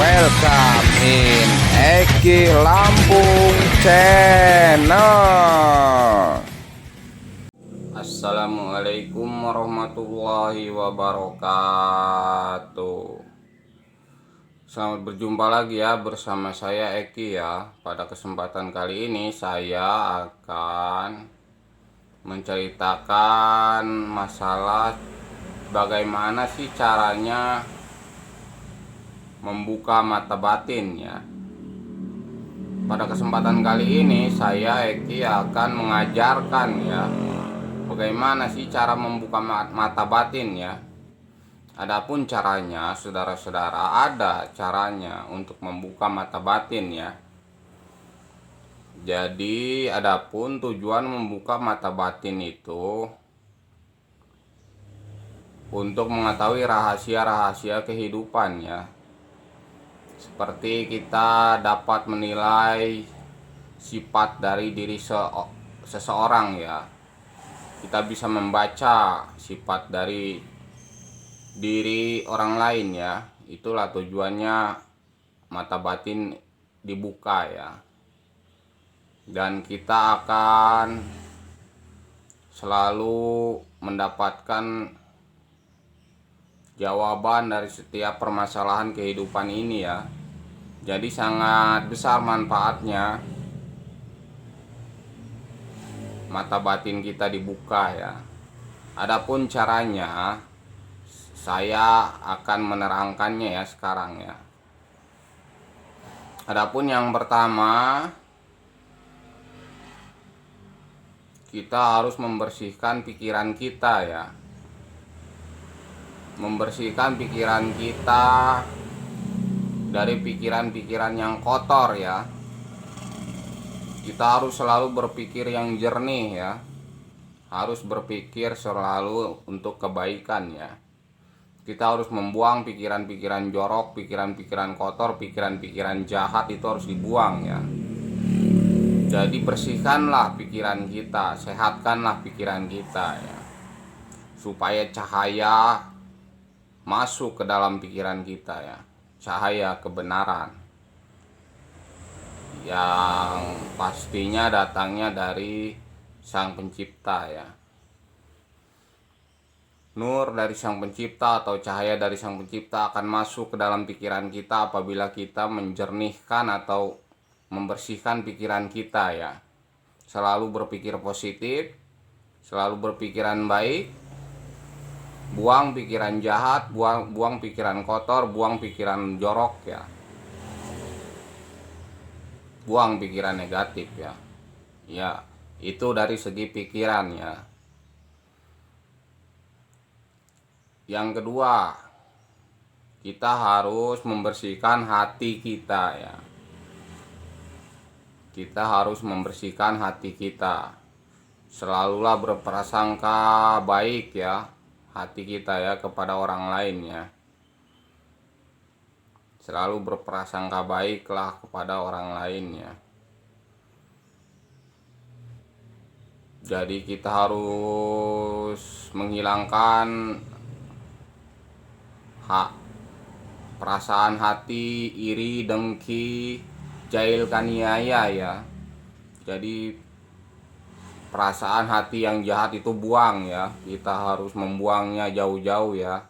welcome in Eki Lampung Channel. Assalamualaikum warahmatullahi wabarakatuh. Selamat berjumpa lagi ya bersama saya Eki ya. Pada kesempatan kali ini saya akan menceritakan masalah bagaimana sih caranya membuka mata batin ya. Pada kesempatan kali ini saya Eki akan mengajarkan ya bagaimana sih cara membuka mata batin ya. Adapun caranya, saudara-saudara, ada caranya untuk membuka mata batin ya. Jadi adapun tujuan membuka mata batin itu untuk mengetahui rahasia-rahasia kehidupan ya. Seperti kita dapat menilai sifat dari diri seseorang ya. Kita bisa membaca sifat dari diri orang lain ya. Itulah tujuannya mata batin dibuka ya. Dan kita akan selalu mendapatkan jawaban dari setiap permasalahan kehidupan ini ya. Jadi sangat besar manfaatnya mata batin kita dibuka ya. Adapun caranya saya akan menerangkannya ya sekarang ya. Adapun yang pertama, kita harus membersihkan pikiran kita ya. Membersihkan pikiran kita dari pikiran-pikiran yang kotor ya. Kita harus selalu berpikir yang jernih ya. Harus berpikir selalu untuk kebaikan ya. Kita harus membuang pikiran-pikiran jorok, pikiran-pikiran kotor, pikiran-pikiran jahat, itu harus dibuang ya. Jadi bersihkanlah pikiran kita, sehatkanlah pikiran kita ya. Supaya cahaya masuk ke dalam pikiran kita ya. Cahaya kebenaran yang pastinya datangnya dari Sang Pencipta ya. Nur dari Sang Pencipta atau cahaya dari Sang Pencipta akan masuk ke dalam pikiran kita apabila kita menjernihkan atau membersihkan pikiran kita ya. Selalu berpikir positif, selalu berpikiran baik, buang pikiran jahat, buang pikiran kotor, buang pikiran jorok ya. Buang pikiran negatif ya. Ya, itu dari segi pikiran ya. Yang kedua, kita harus membersihkan hati kita ya. Kita harus membersihkan hati kita. Selalulah berprasangka baik ya hati kita ya kepada orang lain ya. Selalu berprasangka baiklah kepada orang lain ya. Jadi kita harus menghilangkan perasaan hati iri, dengki, jahil, kaniaya ya. Jadi perasaan hati yang jahat itu buang ya. Kita harus membuangnya jauh-jauh ya.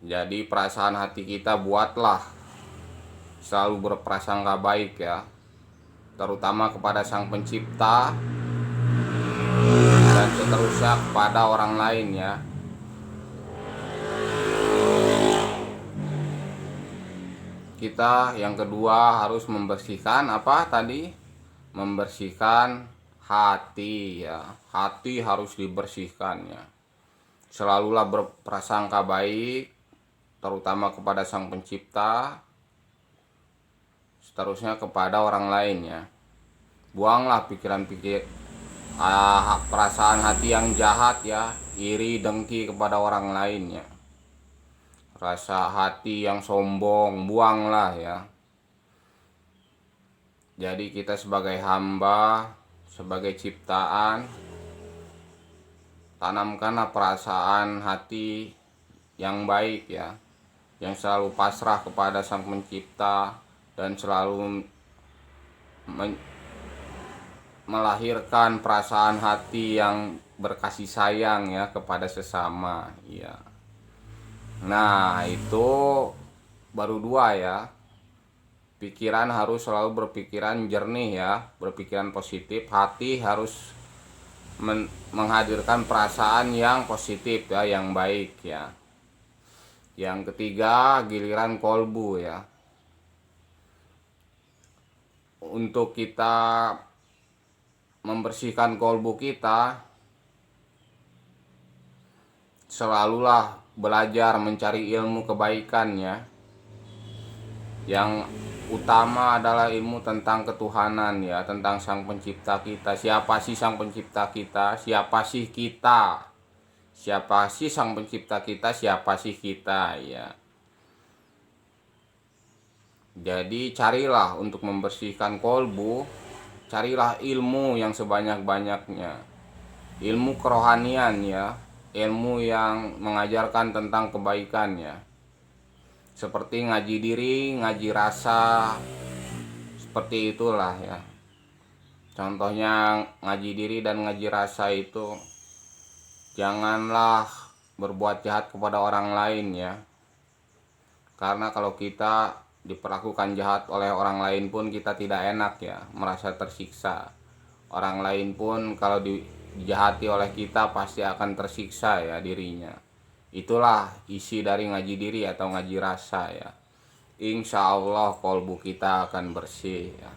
Jadi perasaan hati kita buatlah selalu berprasangka baik ya. Terutama kepada Sang Pencipta dan seterusnya kepada orang lain ya. Kita yang kedua harus membersihkan apa tadi? Membersihkan hati ya. Hati harus dibersihkan ya. Selalulah berprasangka baik terutama kepada Sang Pencipta, seterusnya kepada orang lain ya. Buanglah perasaan hati yang jahat ya, iri, dengki kepada orang lain ya. Rasa hati yang sombong, buanglah ya. Jadi kita sebagai hamba, sebagai ciptaan, tanamkanlah perasaan hati yang baik ya, yang selalu pasrah kepada Sang Pencipta dan selalu melahirkan perasaan hati yang berkasih sayang ya kepada sesama ya. Nah, itu baru dua ya. Pikiran harus selalu berpikiran jernih ya, berpikiran positif. Hati harus menghadirkan perasaan yang positif ya, yang baik ya. Yang ketiga, giliran kolbu ya. Untuk kita membersihkan kolbu kita, selalulah belajar mencari ilmu kebaikan ya. Yang utama adalah ilmu tentang ketuhanan ya, tentang Sang Pencipta kita. Siapa sih Sang Pencipta kita? Siapa sih kita? Siapa sih Sang Pencipta kita? Siapa sih kita ya? Jadi carilah untuk membersihkan kolbu, carilah ilmu yang sebanyak-banyaknya. Ilmu kerohanian ya, ilmu yang mengajarkan tentang kebaikan ya. Seperti ngaji diri, ngaji rasa, seperti itulah ya. Contohnya ngaji diri dan ngaji rasa itu, janganlah berbuat jahat kepada orang lain ya. Karena kalau kita diperlakukan jahat oleh orang lain pun kita tidak enak ya, merasa tersiksa. Orang lain pun kalau dijahati oleh kita pasti akan tersiksa ya dirinya. Itulah isi dari ngaji diri atau ngaji rasa ya. Insya Allah kolbu kita akan bersih ya.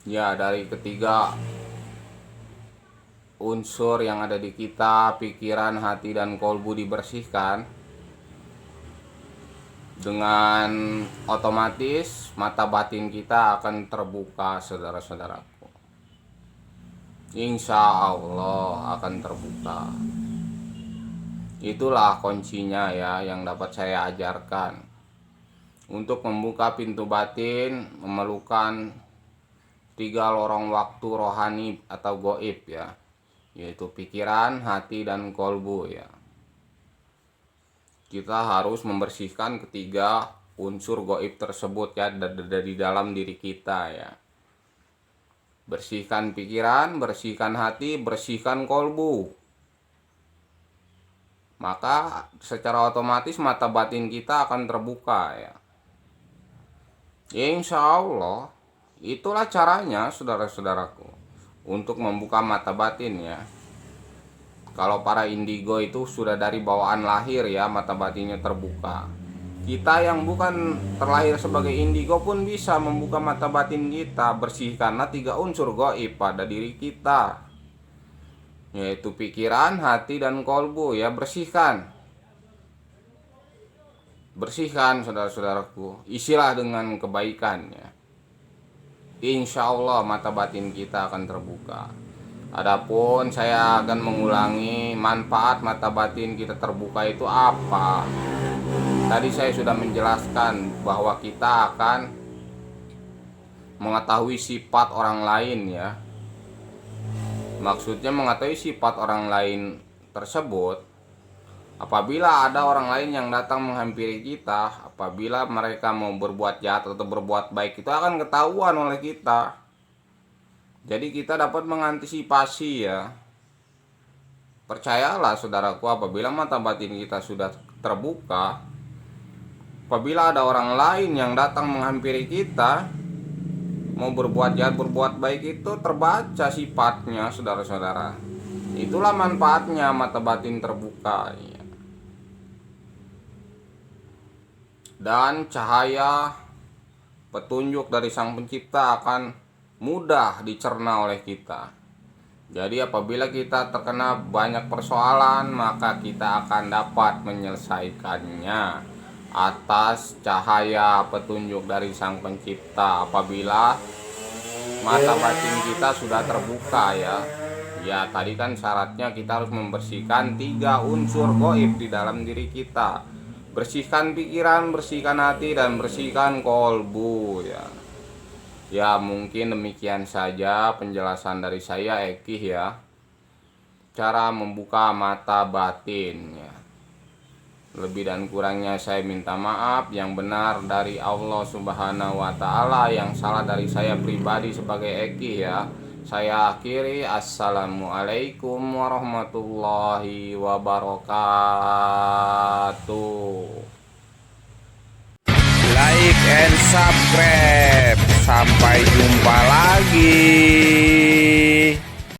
Ya, dari ketiga unsur yang ada di kita, pikiran, hati, dan kolbu dibersihkan, dengan otomatis mata batin kita akan terbuka, saudara-saudaraku. Insya Allah akan terbuka. Itulah kuncinya ya yang dapat saya ajarkan. Untuk membuka pintu batin, memerlukan 3 lorong waktu rohani atau goib ya, yaitu pikiran, hati, dan kolbu ya. Kita harus membersihkan ketiga unsur goib tersebut ya dari dalam diri kita ya. Bersihkan pikiran, bersihkan hati, bersihkan kolbu. Maka secara otomatis mata batin kita akan terbuka ya. Insya Allah itulah caranya saudara-saudaraku untuk membuka mata batin ya. Kalau para indigo itu sudah dari bawaan lahir ya, mata batinnya terbuka. Kita yang bukan terlahir sebagai indigo pun bisa membuka mata batin kita. Bersihkanlah 3 unsur gaib pada diri kita, yaitu pikiran, hati, dan kolbu ya. Bersihkan saudara-saudaraku. Isilah dengan kebaikan ya. Insya Allah mata batin kita akan terbuka. Adapun saya akan mengulangi manfaat mata batin kita terbuka itu apa. Tadi saya sudah menjelaskan bahwa kita akan mengetahui sifat orang lain ya. Maksudnya mengetahui sifat orang lain tersebut apabila ada orang lain yang datang menghampiri kita, apabila mereka mau berbuat jahat atau berbuat baik, itu akan ketahuan oleh kita. Jadi kita dapat mengantisipasi ya. Percayalah saudaraku, apabila mata batin kita sudah terbuka, apabila ada orang lain yang datang menghampiri kita, mau berbuat jahat, berbuat baik, itu terbaca sifatnya saudara-saudara. Itulah manfaatnya mata batin terbuka ya. Dan cahaya petunjuk dari Sang Pencipta akan mudah dicerna oleh kita. Jadi apabila kita terkena banyak persoalan, maka kita akan dapat menyelesaikannya atas cahaya petunjuk dari Sang Pencipta. Apabila mata batin kita sudah terbuka ya. Ya, tadi kan syaratnya kita harus membersihkan 3 unsur gaib di dalam diri kita. Bersihkan pikiran, bersihkan hati, dan bersihkan kolbu ya. Ya, mungkin demikian saja penjelasan dari saya, Eki ya. Cara membuka mata batin ya. Lebih dan kurangnya saya minta maaf. Yang benar dari Allah Subhanahu wa Ta'ala, yang salah dari saya pribadi sebagai Eki ya. Saya akhiri, assalamualaikum warahmatullahi wabarakatuh. Like and subscribe. Sampai jumpa lagi.